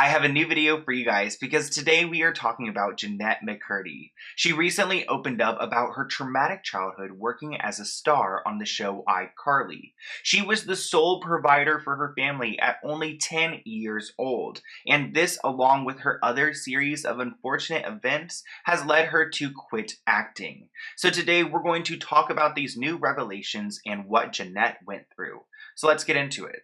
I have a new video for you guys because today we are talking about Jennette McCurdy. She recently opened up about her traumatic childhood working as a star on the show iCarly. She was the sole provider for her family at only 10 years old, and this, along with her other series of unfortunate events, has led her to quit acting. So today we're going to talk about these new revelations and what Jennette went through. So let's get into it.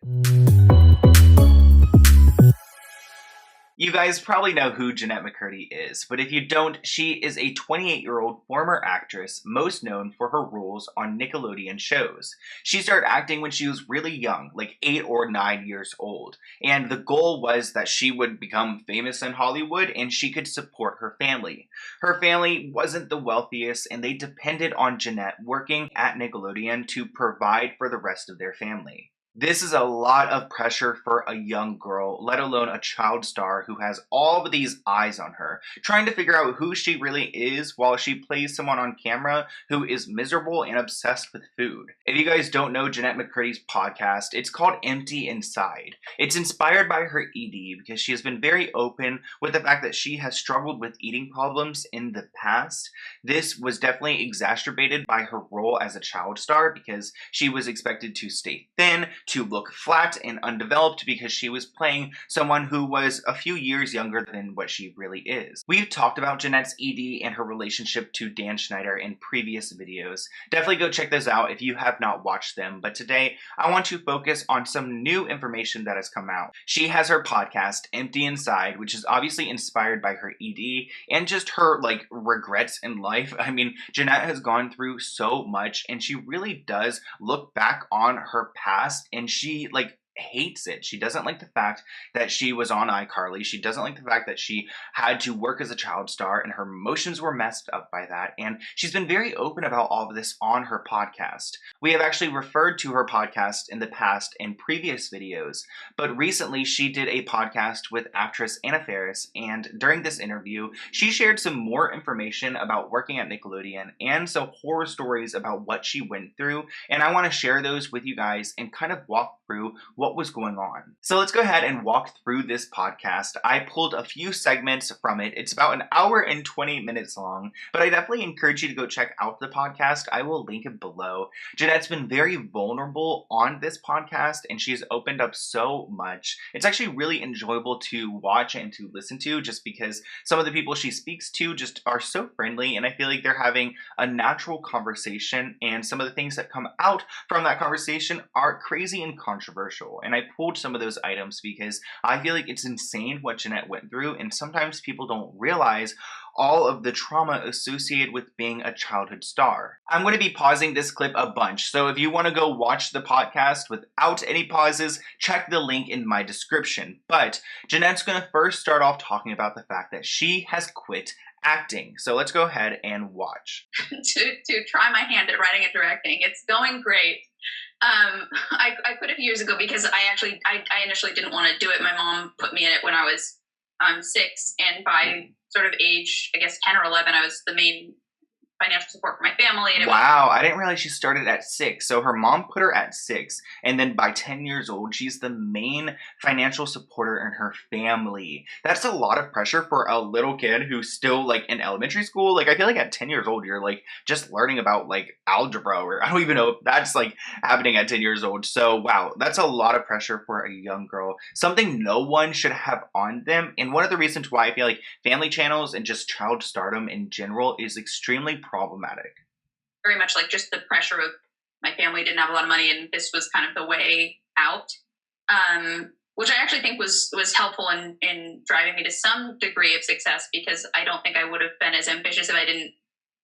You guys probably know who Jennette McCurdy is, but if you don't, she is a 28-year-old former actress most known for her roles on Nickelodeon shows. She started acting when she was really young, like 8 or 9 years old, and the goal was that she would become famous in Hollywood and she could support her family. Her family wasn't the wealthiest and they depended on Jennette working at Nickelodeon to provide for the rest of their family. This is a lot of pressure for a young girl, let alone a child star who has all of these eyes on her, trying to figure out who she really is while she plays someone on camera who is miserable and obsessed with food. If you guys don't know Jennette McCurdy's podcast, it's called Empty Inside. It's inspired by her ED because she has been very open with the fact that she has struggled with eating problems in the past. This was definitely exacerbated by her role as a child star because she was expected to stay thin, to look flat and undeveloped because she was playing someone who was a few years younger than what she really is. We've talked about Jennette's ED and her relationship to Dan Schneider in previous videos. Definitely go check those out if you have not watched them, but today I want to focus on some new information that has come out. She has her podcast, Empty Inside, which is obviously inspired by her ED and just her regrets in life. I mean, Jennette has gone through so much and she really does look back on her past and she hates it. She doesn't like the fact that she was on iCarly. She doesn't like the fact that she had to work as a child star and her emotions were messed up by that. And she's been very open about all of this on her podcast. We have actually referred to her podcast in the past in previous videos, but recently she did a podcast with actress Anna Faris, and during this interview, she shared some more information about working at Nickelodeon and some horror stories about what she went through, and I want to share those with you guys and kind of walk through what was going on. So let's go ahead and walk through this podcast. I pulled a few segments from it. It's about an hour and 20 minutes long, but I definitely encourage you to go check out the podcast. I will link it below. Jennette's been very vulnerable on this podcast and she's opened up so much. It's actually really enjoyable to watch and to listen to just because some of the people she speaks to just are so friendly and I feel like they're having a natural conversation and some of the things that come out from that conversation are crazy and controversial. And I pulled some of those items because I feel like it's insane what Jennette went through, and sometimes people don't realize all of the trauma associated with being a childhood star. I'm going to be pausing this clip a bunch, so if you want to go watch the podcast without any pauses, check the link in my description. But Jennette's going to first start off talking about the fact that she has quit acting. So let's go ahead and watch. to try my hand at writing and directing. It's going great. I quit a few years ago because I initially didn't want to do it. My mom put me in it when I was 6, and by sort of age, I guess 10 or 11, I was the main financial support for my family. And wow, I didn't realize she started at 6. So her mom put her at 6, and then by 10 years old, she's the main financial supporter in her family. That's a lot of pressure for a little kid who's still in elementary school. I feel like at 10 years old, you're just learning about algebra, or I don't even know if that's happening at 10 years old. So wow, that's a lot of pressure for a young girl. Something no one should have on them. And one of the reasons why I feel like family channels and just child stardom in general is extremely problematic. Very much just the pressure of my family didn't have a lot of money and this was kind of the way out, which I actually think was helpful in driving me to some degree of success, because I don't think I would have been as ambitious if I didn't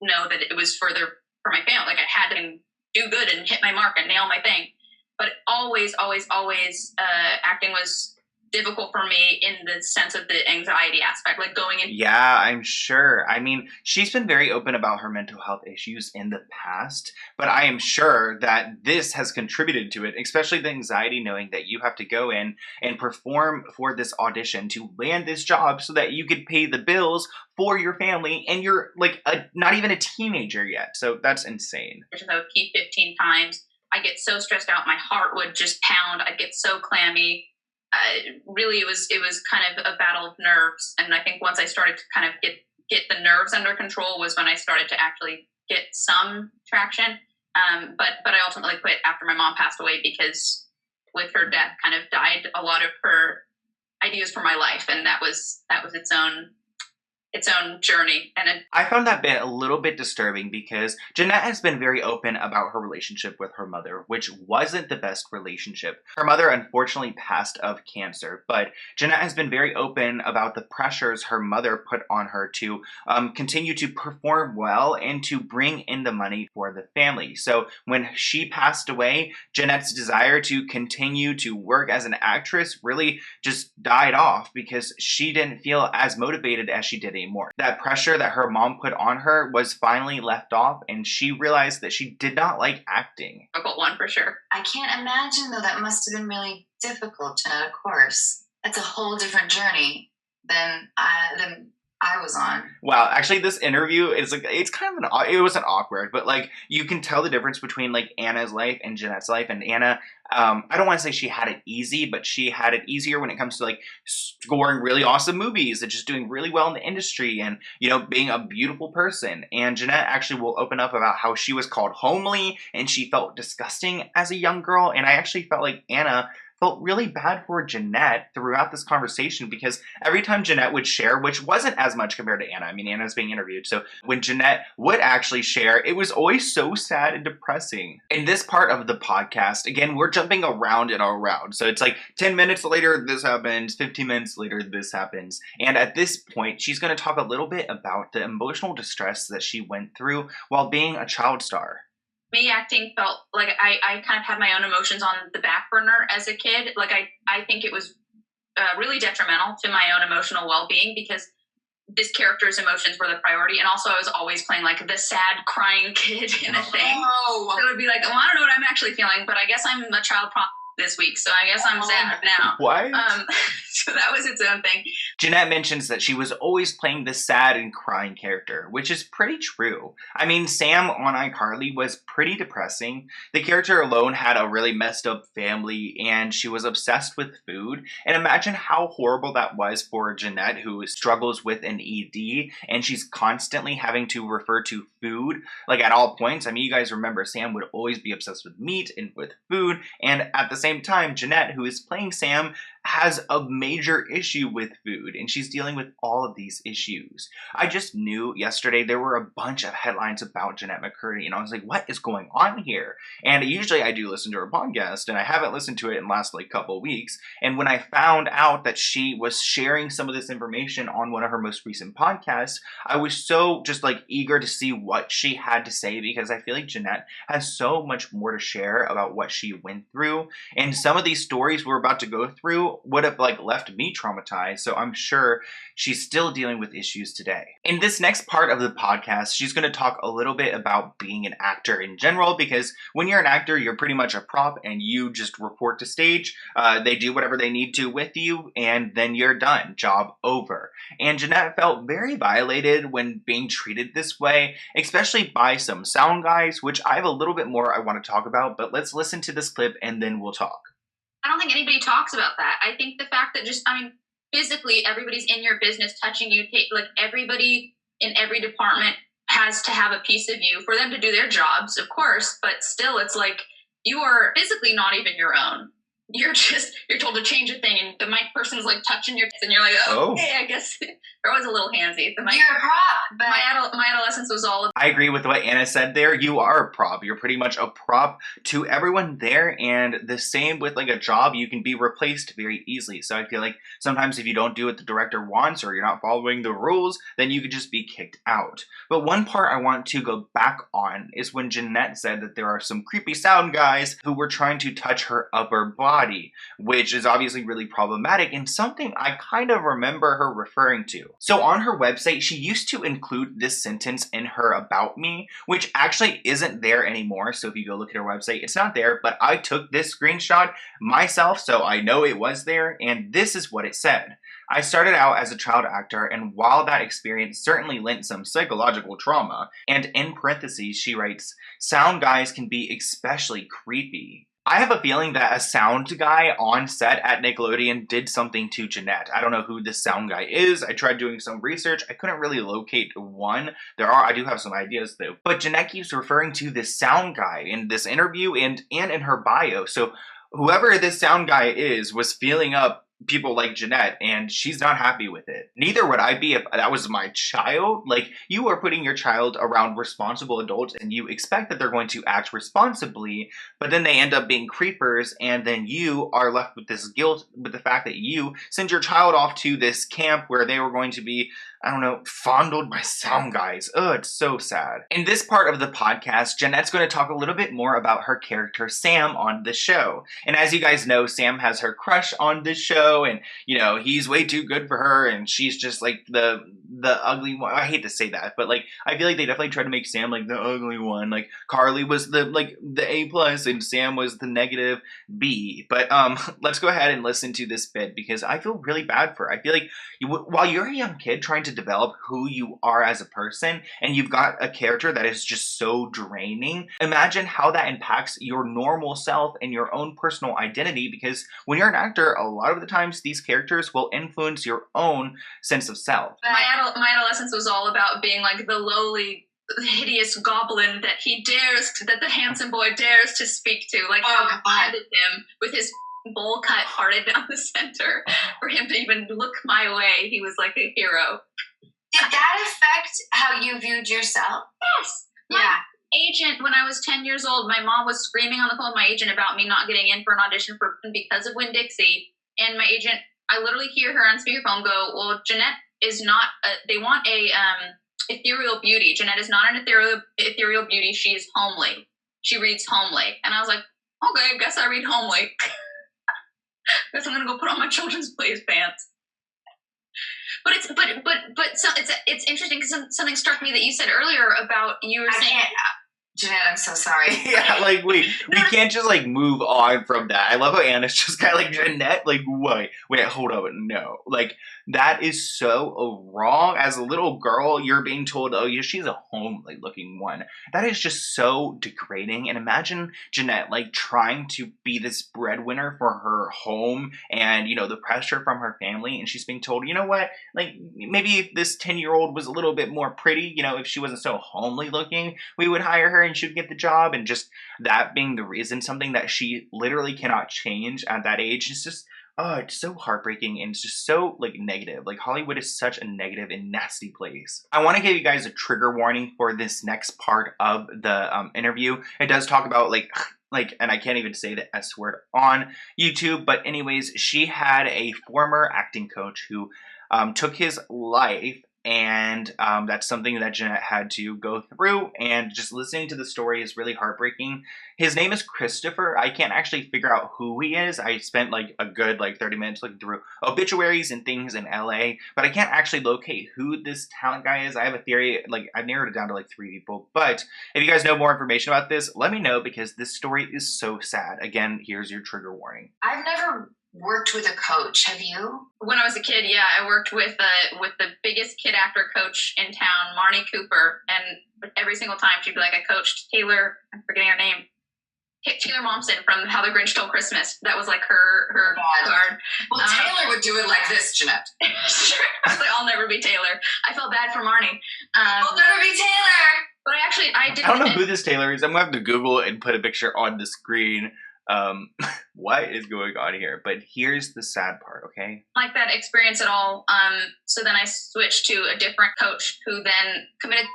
know that it was further for my family. I had to do good and hit my mark and nail my thing. But always acting was difficult for me in the sense of the anxiety aspect, going in. Yeah, I'm sure. I mean, she's been very open about her mental health issues in the past, but I am sure that this has contributed to it, especially the anxiety knowing that you have to go in and perform for this audition to land this job so that you could pay the bills for your family, and you're not even a teenager yet. So that's insane. I would pee 15 times. I get so stressed out, my heart would just pound. I'd get so clammy. really it was kind of a battle of nerves. And I think once I started to kind of get the nerves under control was when I started to actually get some traction. But I ultimately quit after my mom passed away, because with her death kind of died a lot of her ideas for my life. And that was its own journey. And I found that bit a little bit disturbing because Jennette has been very open about her relationship with her mother, which wasn't the best relationship. Her mother unfortunately passed of cancer, but Jennette has been very open about the pressures her mother put on her to continue to perform well and to bring in the money for the family. So when she passed away, Jennette's desire to continue to work as an actress really just died off because she didn't feel as motivated as she did anymore. That pressure that her mom put on her was finally left off, and she realized that she did not like acting. Difficult one for sure. I can't imagine, though, that must have been really difficult, Jennette, of course. That's a whole different journey than I was on. Wow, actually this interview is like, it's kind of it wasn't awkward, but like you can tell the difference between like Anna's life and Jennette's life. And Anna, I don't want to say she had it easy, but she had it easier when it comes to like scoring really awesome movies and just doing really well in the industry and, you know, being a beautiful person. And Jennette actually will open up about how she was called homely and she felt disgusting as a young girl. And I actually felt like Anna felt really bad for Jennette throughout this conversation, because every time Jennette would share, which wasn't as much compared to Anna, I mean, Anna's being interviewed, so when Jennette would actually share, it was always so sad and depressing. In this part of the podcast, again, we're jumping around and around, so it's like 10 minutes later, this happens, 15 minutes later, this happens, and at this point, she's going to talk a little bit about the emotional distress that she went through while being a child star. Me acting felt like I kind of had my own emotions on the back burner as a kid. Like I think it was really detrimental to my own emotional well-being, because this character's emotions were the priority. And also I was always playing like the sad crying kid in a thing. So it would be like, oh, I don't know what I'm actually feeling, but I guess I'm a child prop this week, so I guess I'm sad now. What? So that was its own thing. Jennette mentions that she was always playing the sad and crying character, which is pretty true. I mean, Sam on iCarly was pretty depressing. The character alone had a really messed up family, and she was obsessed with food. And imagine how horrible that was for Jennette, who struggles with an ED, and she's constantly having to refer to food, like at all points. I mean, you guys remember Sam would always be obsessed with meat and with food, and at the same time, Jennette, who is playing Sam, has a major issue with food, and she's dealing with all of these issues. I just knew yesterday there were a bunch of headlines about Jennette McCurdy, and I was like, what is going on here? And usually I do listen to her podcast, and I haven't listened to it in the last like couple weeks, and when I found out that she was sharing some of this information on one of her most recent podcasts, I was so just like eager to see what she had to say, because I feel like Jennette has so much more to share about what she went through, and some of these stories we're about to go through would have like left me traumatized, so I'm sure she's still dealing with issues today. In this next part of the podcast, she's going to talk a little bit about being an actor in general, because when you're an actor, you're pretty much a prop and you just report to stage. They do whatever they need to with you, and then you're done. Job over. And Jennette felt very violated when being treated this way, especially by some sound guys, which I have a little bit more I want to talk about, but let's listen to this clip and then we'll talk. I don't think anybody talks about that. I think the fact that physically everybody's in your business touching you, like everybody in every department has to have a piece of you for them to do their jobs, of course, but still it's like you are physically not even your own. You're told to change a thing, and the mic person's like touching your tits, and you're like, okay, I guess they're always a little handsy. You're a prop. But my adolescence was all. I agree with what Anna said there. You are a prop. You're pretty much a prop to everyone there, and the same with like a job. You can be replaced very easily. So I feel like sometimes if you don't do what the director wants, or you're not following the rules, then you could just be kicked out. But one part I want to go back on is when Jennette said that there are some creepy sound guys who were trying to touch her upper body, which is obviously really problematic and something I kind of remember her referring to. So on her website, she used to include this sentence in her About Me, which actually isn't there anymore. So if you go look at her website, it's not there, but I took this screenshot myself, so I know it was there, and this is what it said. I started out as a child actor, and while that experience certainly lent some psychological trauma, and in parentheses she writes, sound guys can be especially creepy. I have a feeling that a sound guy on set at Nickelodeon did something to Jennette. I don't know who this sound guy is. I tried doing some research. I couldn't really locate one. I do have some ideas though. But Jennette keeps referring to this sound guy in this interview and in her bio. So whoever this sound guy is was feeling up people like Jennette, and she's not happy with it. Neither would I be if that was my child. Like, you are putting your child around responsible adults and you expect that they're going to act responsibly, but then they end up being creepers, and then you are left with this guilt with the fact that you send your child off to this camp where they were going to be, I don't know, fondled by sound guys. Ugh, it's so sad. In this part of the podcast, Jennette's going to talk a little bit more about her character Sam on the show. And as you guys know, Sam has her crush on this show, and you know, he's way too good for her, and she's just like the ugly one. I hate to say that, but like, I feel like they definitely try to make Sam like the ugly one. Like, Carly was the A plus, and Sam was the negative B. But let's go ahead and listen to this bit because I feel really bad for her. I feel like while you're a young kid trying to develop who you are as a person, and you've got a character that is just so draining, imagine how that impacts your normal self and your own personal identity, because when you're an actor, a lot of the times these characters will influence your own sense of self. My adolescence was all about being like the lowly, hideous goblin that the handsome boy dares to speak to. Like, how I hated him with his bowl cut parted down the center for him to even look my way. He was like a hero. Did that affect how you viewed yourself? Yes. My agent, when I was 10 years old, my mom was screaming on the phone with my agent about me not getting in for an audition because of Winn-Dixie. And my agent, I literally hear her on speakerphone go, well, Jennette is not, they want a ethereal beauty. Jennette is not an ethereal beauty. She is homely. She reads homely. And I was like, okay, I guess I read homely. Guess I'm gonna go put on my children's plays pants. But it's interesting because something struck me that you said earlier about you were saying. Jennette, I'm so sorry. Yeah, like we can't just like move on from that. I love how Anna's just kind of like, Jennette, like wait, hold up, no, like that is so wrong. As a little girl, you're being told, oh yeah, she's a homely looking one. That is just so degrading. And imagine Jennette like trying to be this breadwinner for her home, and you know, the pressure from her family, and she's being told, you know what, like maybe if this 10-year-old was a little bit more pretty, you know, if she wasn't so homely looking, we would hire her and she'd get the job. And just that being the reason, something that she literally cannot change at that age, is just, oh, it's so heartbreaking, and it's just so like negative. Like, Hollywood is such a negative and nasty place. I want to give you guys a trigger warning for this next part of the interview. It does talk about like, and I can't even say the S word on YouTube, but anyways, she had a former acting coach who took his life. And that's something that Jennette had to go through, and just listening to the story is really heartbreaking. His name is Christopher. I can't actually figure out who he is. I spent like a good 30 minutes looking through obituaries and things in LA, but I can't actually locate who this talent guy is. I have a theory, I've narrowed it down to 3 people, but if you guys know more information about this, let me know, because this story is so sad. Again, here's your trigger warning. I've never worked with a coach. Have you? When I was a kid, yeah, I worked with the biggest kid actor coach in town, Marnie Cooper, and every single time she'd be like, I coached Taylor, I'm forgetting her name, Taylor Momsen from How the Grinch Stole Christmas. That was like her card. Well, Taylor would do it like this, Jennette. Sure. I was like, I'll never be Taylor. I felt bad for Marnie. I'll never be Taylor. But I didn't. I don't know who this Taylor is. I'm gonna have to Google it and put a picture on the screen. What is going on here? But here's the sad part, okay? Like that experience at all. So then I switched to a different coach who then committed.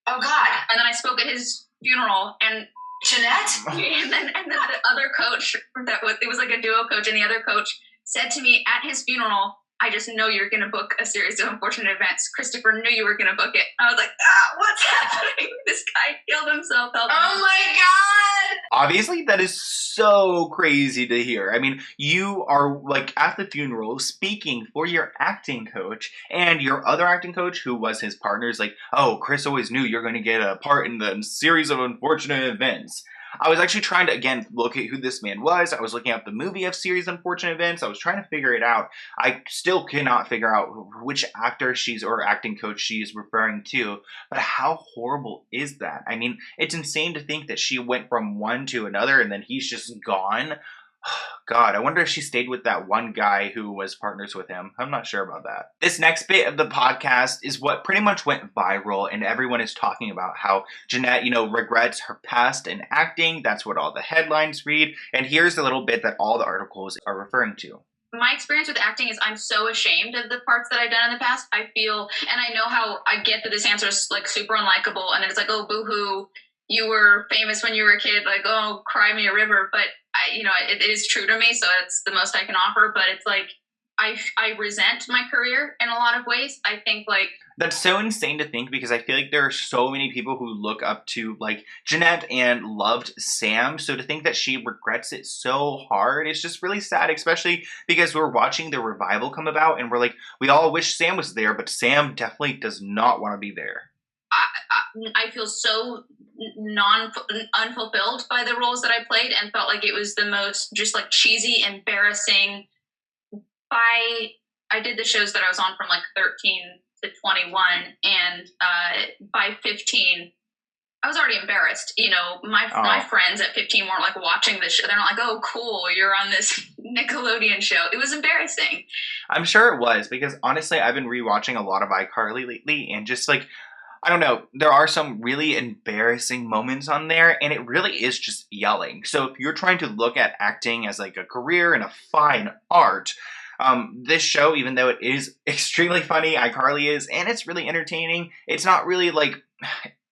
Oh God! And then I spoke at his funeral, and Jennette. and then the other coach it was like a duo coach, and the other coach said to me at his funeral, I just know you're going to book a series of unfortunate events. Christopher knew you were going to book it. I was like, what's happening? This guy killed himself. Oh my God. Obviously, that is so crazy to hear. I mean, you are at the funeral speaking for your acting coach, and your other acting coach, who was his partner, is like, oh, Chris always knew you're going to get a part in the series of unfortunate events. I was actually trying to, again, locate who this man was. I was looking up the movie of Series Unfortunate Events. I was trying to figure it out. I still cannot figure out which actor or acting coach she's referring to. But how horrible is that? I mean, it's insane to think that she went from one to another and then he's just gone. God, I wonder if she stayed with that one guy who was partners with him. I'm not sure about that. This next bit of the podcast is what pretty much went viral, and everyone is talking about how Jennette, regrets her past in acting. That's what all the headlines read. And here's a little bit that all the articles are referring to. My experience with acting is I'm so ashamed of the parts that I've done in the past. I feel, and I know how I get that this answer is like super unlikable, and it's like, oh, boo-hoo, you were famous when you were a kid, like, oh, cry me a river. But it is true to me, so it's the most I can offer. But it's like I resent my career in a lot of ways. I think like that's so insane to think, because I feel like there are so many people who look up to like Jennette and loved Sam. So to think that she regrets it so hard, it's just really sad, especially because we're watching the revival come about and we're like, we all wish Sam was there, but Sam definitely does not want to be there. I feel so unfulfilled by the roles that I played, and felt like it was the most just like cheesy, embarrassing. I did the shows that I was on from like 13 to 21, and by 15, I was already embarrassed. My friends at 15 weren't like watching this show. They're not like, oh, cool, you're on this Nickelodeon show. It was embarrassing. I'm sure it was, because honestly, I've been rewatching a lot of iCarly lately, and just like, I don't know, there are some really embarrassing moments on there, and it really is just yelling. So if you're trying to look at acting as like a career and a fine art, this show, even though it is extremely funny, iCarly is, and it's really entertaining, it's not really like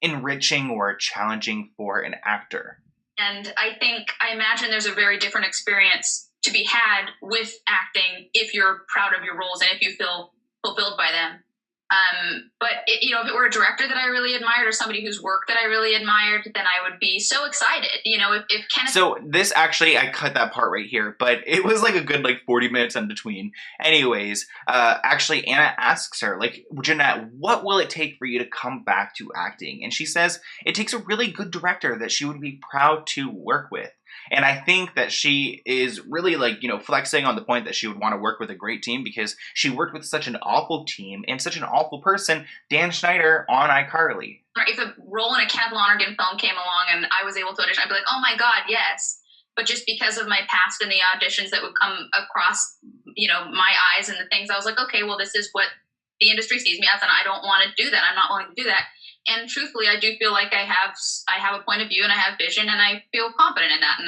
enriching or challenging for an actor. And I imagine there's a very different experience to be had with acting if you're proud of your roles and if you feel fulfilled by them. But if it were a director that I really admired or somebody whose work that I really admired, then I would be so excited. If Kenneth. So this actually, I cut that part right here, but it was like a good 40 minutes in between. Anyways, actually Anna asks her, like, Jennette, what will it take for you to come back to acting? And she says it takes a really good director that she would be proud to work with. And I think that she is really flexing on the point that she would want to work with a great team, because she worked with such an awful team and such an awful person, Dan Schneider, on iCarly. If a role in a Kenneth Lonergan film came along and I was able to audition, I'd be like, oh my God, yes. But just because of my past and the auditions that would come across, my eyes and the things, I was like, okay, well, this is what the industry sees me as, and I don't want to do that. I'm not willing to do that. And truthfully, I do feel like I have a point of view and I have vision, and I feel confident in that.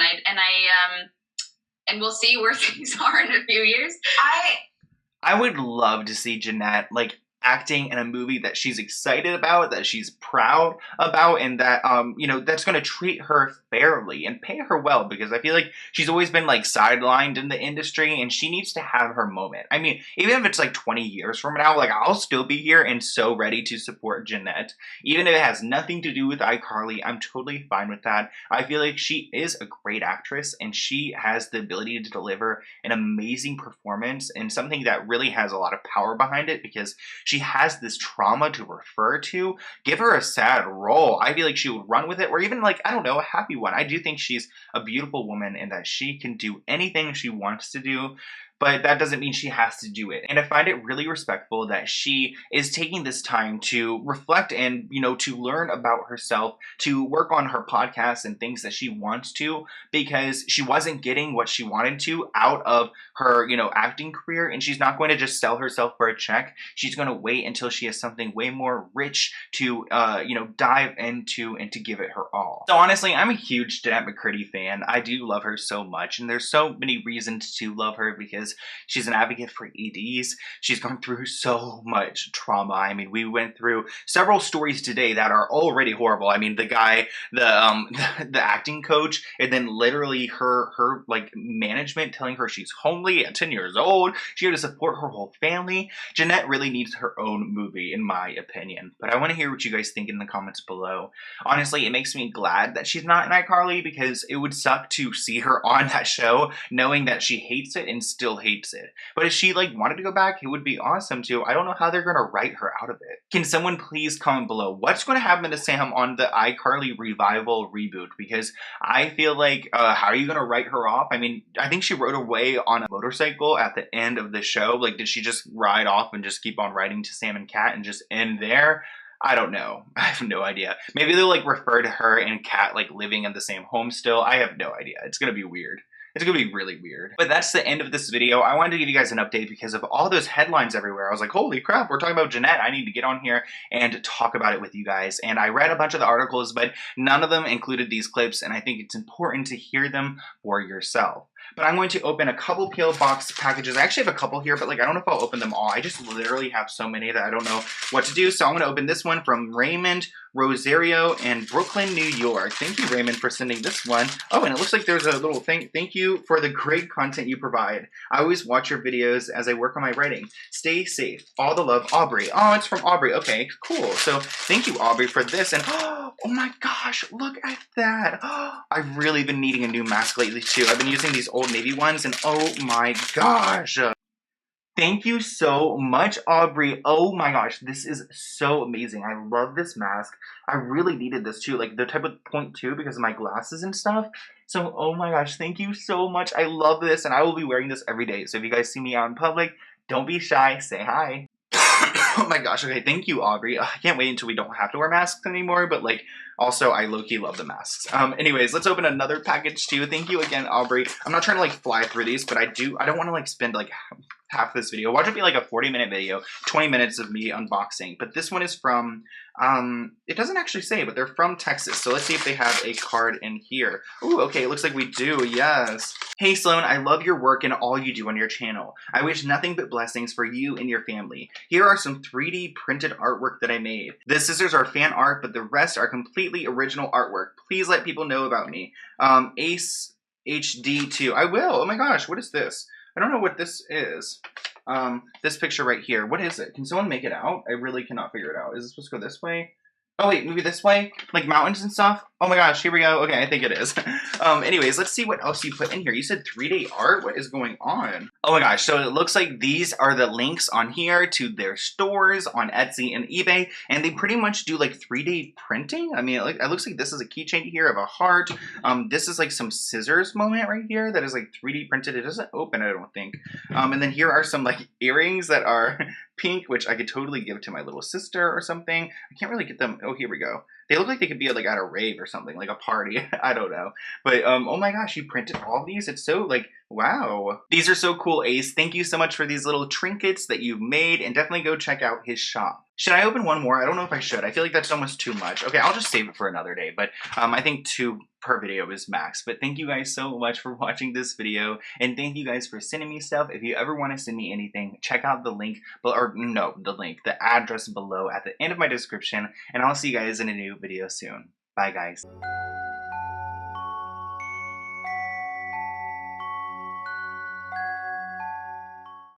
And we'll see where things are in a few years. I would love to see Jennette acting in a movie that she's excited about, that she's proud about, and that that's going to treat her fairly and pay her well, because I feel like she's always been sidelined in the industry, and she needs to have her moment. I mean, even if it's 20 years from now, I'll still be here and so ready to support Jennette. Even if it has nothing to do with iCarly, I'm totally fine with that. I feel like she is a great actress, and she has the ability to deliver an amazing performance, and something that really has a lot of power behind it, because she has this trauma to refer to. Give her a sad role. I feel like she would run with it, or even I don't know, a happy one. I do think she's a beautiful woman and that she can do anything she wants to do, but that doesn't mean she has to do it. And I find it really respectful that she is taking this time to reflect and, to learn about herself, to work on her podcast and things that she wants to, because she wasn't getting what she wanted to out of her, acting career. And she's not going to just sell herself for a check. She's going to wait until she has something way more rich to, dive into and to give it her all. So honestly, I'm a huge Jennette McCurdy fan. I do love her so much. And there's so many reasons to love her, because she's an advocate for EDs. She's gone through so much trauma. I mean, we went through several stories today that are already horrible. I mean, the guy, the acting coach, and then literally her management telling her she's homely at 10 years old. She had to support her whole family. Jennette really needs her own movie, in my opinion. But I want to hear what you guys think in the comments below. Honestly, it makes me glad that she's not in iCarly, because it would suck to see her on that show knowing that she hates it and still still hates it. But if she like wanted to go back, it would be awesome too. I don't know how they're gonna write her out of it. Can someone please comment below what's going to happen to Sam on the iCarly revival reboot? Because I feel like how are you gonna write her off? I mean, I think she rode away on a motorcycle at the end of the show. Like, did she just ride off and just keep on riding to Sam and Kat and just end there? I don't know. I have no idea. Maybe they'll like refer to her and Kat like living in the same home still. I have no idea. It's gonna be weird. It's gonna be really weird. But that's the end of this video. I wanted to give you guys an update because of all those headlines everywhere. I was like, holy crap, we're talking about Jennette. I need to get on here and talk about it with you guys. And I read a bunch of the articles, but none of them included these clips, and I think it's important to hear them for yourself. But I'm going to open a couple P.O. Box packages. I actually have a couple here, but like I don't know if I'll open them all. I just literally have so many that I don't know what to do. So I'm going to open this one from Raymond, Rosario, and Brooklyn, New York. Thank you, Raymond, for sending this one. Oh, and it looks like there's a little thing. Thank you for the great content you provide. I always watch your videos as I work on my writing. Stay safe. All the love, Aubrey. Oh, it's from Aubrey. Okay, cool. So thank you, Aubrey, for this. And oh my gosh, look at that. I've really been needing a new mask lately, too. I've been using these Old Navy ones, and oh my gosh. Thank you so much, Aubrey. Oh my gosh, this is so amazing. I love this mask. I really needed this too, like the type of 0.2 because of my glasses and stuff. So, oh my gosh, thank you so much. I love this, and I will be wearing this every day. So if you guys see me out in public, don't be shy, say hi. Oh my gosh, okay, thank you, Aubrey. I can't wait until we don't have to wear masks anymore, but like, also, I low-key love the masks. Anyways, let's open another package too. Thank you again, Aubrey. I'm not trying to like fly through these, but I don't want to like spend like half this video. Watch it be like a 40-minute video, 20 minutes of me unboxing. But this one is from, it doesn't actually say, but they're from Texas. So let's see if they have a card in here. Ooh, okay, it looks like we do, yes. Hey Sloan, I love your work and all you do on your channel. I wish nothing but blessings for you and your family. Here are some 3D printed artwork that I made. The scissors are fan art, but the rest are completely original artwork. Please let people know about me. Ace HD2. I will. Oh my gosh, what is this? I don't know what this is. This picture right here. What is it? Can someone make it out? I really cannot figure it out. Is this supposed to go this way? Oh wait, maybe this way? Like mountains and stuff? Oh my gosh, here we go. Okay, I think it is. Anyways, let's see what else you put in here. You said 3D art? What is going on? Oh my gosh, so it looks like these are the links on here to their stores on Etsy and eBay, and they pretty much do like 3D printing. I mean, it looks like this is a keychain here of a heart. This is like some scissors moment right here that is like 3D printed. It doesn't open, I don't think. And then here are some like earrings that are pink, which I could totally give to my little sister or something. I can't really get them. Oh, here we go. They look like they could be like at a rave or something, like a party. I don't know. But oh my gosh, you printed all of these? It's so like, wow. These are so cool, Ace. Thank you so much for these little trinkets that you've made, and definitely go check out his shop. Should I open one more? I don't know if I should. I feel like that's almost too much. Okay, I'll just save it for another day, but I think 2 per video is max. But thank you guys so much for watching this video, and thank you guys for sending me stuff. If you ever want to send me anything, check out the link, the address below at the end of my description, and I'll see you guys in a new video soon. Bye, guys.